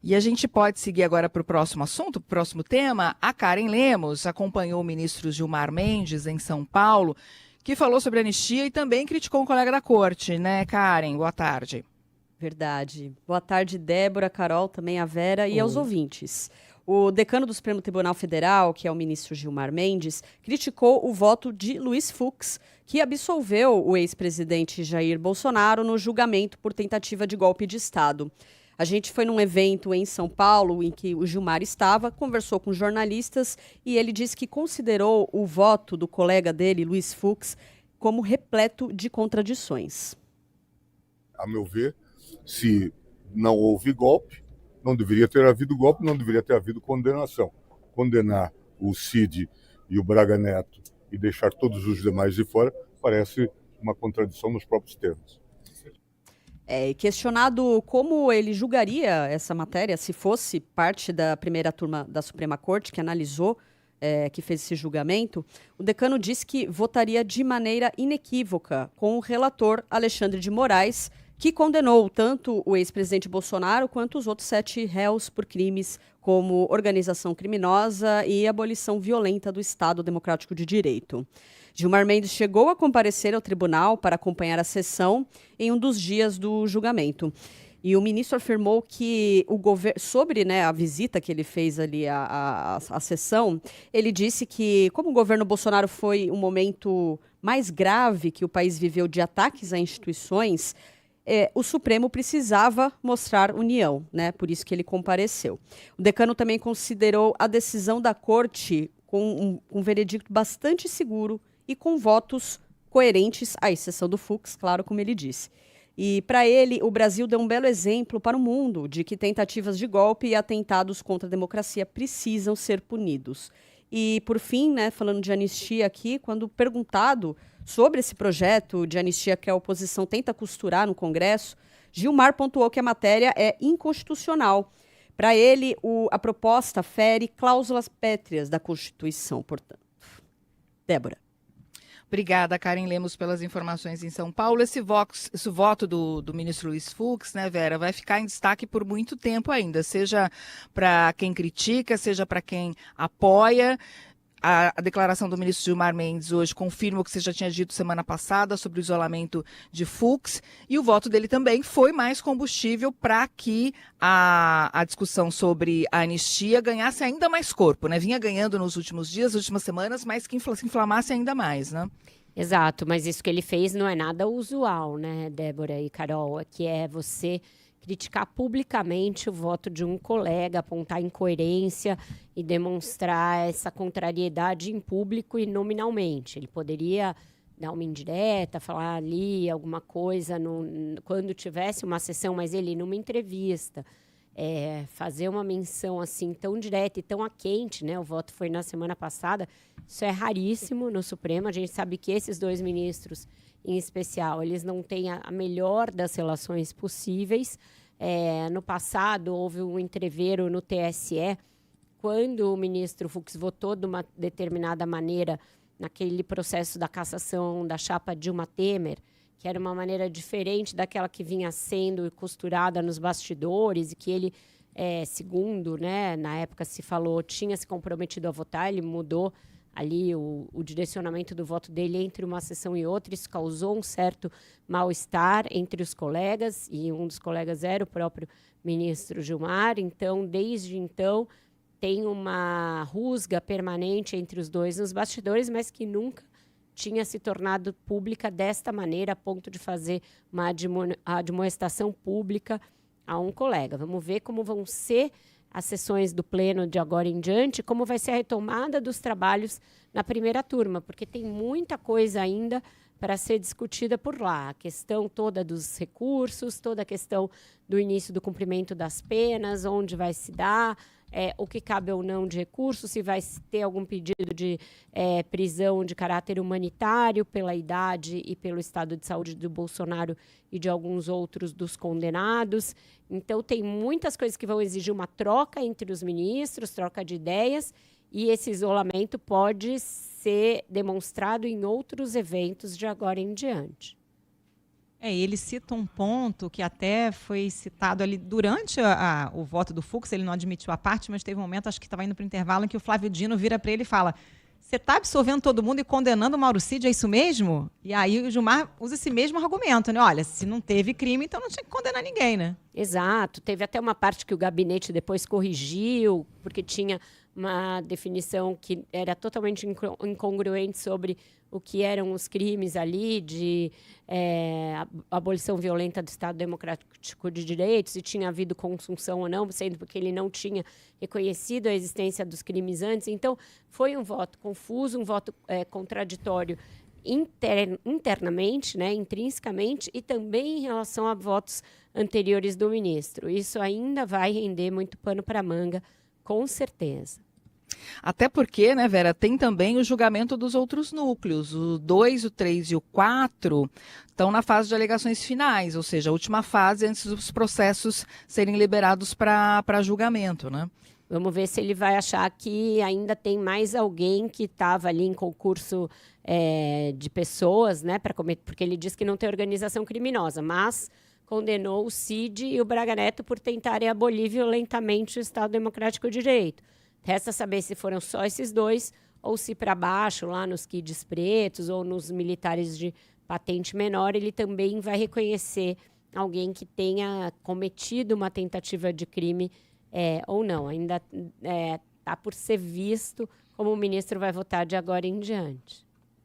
E a gente pode seguir agora para o próximo assunto, para o próximo tema. A Karen Lemos acompanhou o ministro Gilmar Mendes em São Paulo, que falou sobre a anistia e também criticou um colega da corte, né, Karen? Boa tarde. Verdade. Boa tarde, Débora, Carol, também a Vera e aos Oi. ouvintes. O decano do Supremo Tribunal Federal, que é o ministro Gilmar Mendes, criticou o voto de Luiz Fux, que absolveu o ex-presidente Jair Bolsonaro no julgamento por tentativa de golpe de Estado. A gente foi num evento em São Paulo em que o Gilmar estava, conversou com jornalistas e ele disse que considerou o voto do colega dele, Luiz Fux, como repleto de contradições. A meu ver, se não houve golpe, não deveria ter havido golpe, não deveria ter havido condenação. Condenar o Cid e o Braga Neto e deixar todos os demais de fora parece uma contradição nos próprios termos. Questionado como ele julgaria essa matéria se fosse parte da primeira turma da Suprema Corte que analisou, que fez esse julgamento, o decano disse que votaria de maneira inequívoca com o relator Alexandre de Moraes, que condenou tanto o ex-presidente Bolsonaro quanto os outros 7 réus por crimes como organização criminosa e abolição violenta do Estado Democrático de Direito. Gilmar Mendes chegou a comparecer ao tribunal para acompanhar a sessão em um dos dias do julgamento. E o ministro afirmou que o governo, sobre a visita que ele fez ali à sessão, ele disse que, como o governo Bolsonaro foi um momento mais grave que o país viveu de ataques a instituições, o Supremo precisava mostrar união, por isso que ele compareceu. O decano também considerou a decisão da corte com um veredicto bastante seguro e com votos coerentes, à exceção do Fux, claro, como ele disse. E, para ele, o Brasil deu um belo exemplo para o mundo de que tentativas de golpe e atentados contra a democracia precisam ser punidos. E, por fim, falando de anistia aqui, quando perguntado sobre esse projeto de anistia que a oposição tenta costurar no Congresso, Gilmar pontuou que a matéria é inconstitucional. Para ele, a proposta fere cláusulas pétreas da Constituição, portanto. Débora. Obrigada, Karen Lemos, pelas informações em São Paulo. Esse voto do ministro Luiz Fux, Vera, vai ficar em destaque por muito tempo ainda, seja para quem critica, seja para quem apoia. A declaração do ministro Gilmar Mendes hoje confirma o que você já tinha dito semana passada sobre o isolamento de Fux, e o voto dele também foi mais combustível para que a discussão sobre a anistia ganhasse ainda mais corpo, Vinha ganhando nos últimos dias, nas últimas semanas, mas que se inflamasse ainda mais, Exato, mas isso que ele fez não é nada usual, Débora e Carol, que é você criticar publicamente o voto de um colega, apontar incoerência e demonstrar essa contrariedade em público e nominalmente. Ele poderia dar uma indireta, falar ali alguma coisa quando tivesse uma sessão, mas ele, numa entrevista, fazer uma menção assim tão direta e tão a quente, o voto foi na semana passada, isso é raríssimo no Supremo. A gente sabe que esses 2 ministros, em especial, eles não têm a melhor das relações possíveis. No passado, houve um entrevero no TSE, quando o ministro Fux votou de uma determinada maneira naquele processo da cassação da chapa Dilma Temer, que era uma maneira diferente daquela que vinha sendo costurada nos bastidores e que ele, segundo, na época se falou, tinha se comprometido a votar, ele mudou ali o direcionamento do voto dele entre uma sessão e outra. Isso causou um certo mal-estar entre os colegas, e um dos colegas era o próprio ministro Gilmar. Então, desde então, tem uma rusga permanente entre os dois nos bastidores, mas que nunca tinha se tornado pública desta maneira, a ponto de fazer uma admoestação pública a um colega. Vamos ver como vão ser as sessões do Pleno de agora em diante, como vai ser a retomada dos trabalhos na primeira turma, porque tem muita coisa ainda para ser discutida por lá. A questão toda dos recursos, toda a questão do início do cumprimento das penas, onde vai se dar, o que cabe ou não de recursos, se vai ter algum pedido de prisão de caráter humanitário pela idade e pelo estado de saúde do Bolsonaro e de alguns outros dos condenados. Então, tem muitas coisas que vão exigir uma troca entre os ministros, troca de ideias, e esse isolamento pode ser demonstrado em outros eventos de agora em diante. Ele cita um ponto que até foi citado ali durante o voto do Fux, ele não admitiu a parte, mas teve um momento, acho que estava indo para o intervalo, em que o Flávio Dino vira para ele e fala: você está absolvendo todo mundo e condenando o Mauro Cid, é isso mesmo? E aí o Gilmar usa esse mesmo argumento, né? Olha, se não teve crime, então não tinha que condenar ninguém, né? Exato. Teve até uma parte que o gabinete depois corrigiu, porque tinha uma definição que era totalmente incongruente sobre o que eram os crimes ali de abolição violenta do Estado Democrático de Direito, se tinha havido consunção ou não, sendo porque ele não tinha reconhecido a existência dos crimes antes. Então, foi um voto confuso, um voto contraditório internamente, né, intrinsecamente, e também em relação a votos anteriores do ministro. Isso ainda vai render muito pano para manga, com certeza. Até porque, né, Vera, tem também o julgamento dos outros núcleos. O 2, o 3 e o 4 estão na fase de alegações finais, ou seja, a última fase antes dos processos serem liberados para julgamento, né? Vamos ver se ele vai achar que ainda tem mais alguém que estava ali em concurso de pessoas, né, porque ele diz que não tem organização criminosa, mas condenou o Cid e o Braga Neto por tentarem abolir violentamente o Estado Democrático de Direito. Resta saber se foram só esses dois ou se para baixo, lá nos kids pretos ou nos militares de patente menor, ele também vai reconhecer alguém que tenha cometido uma tentativa de crime ou não. Ainda está por ser visto como o ministro vai votar de agora em diante.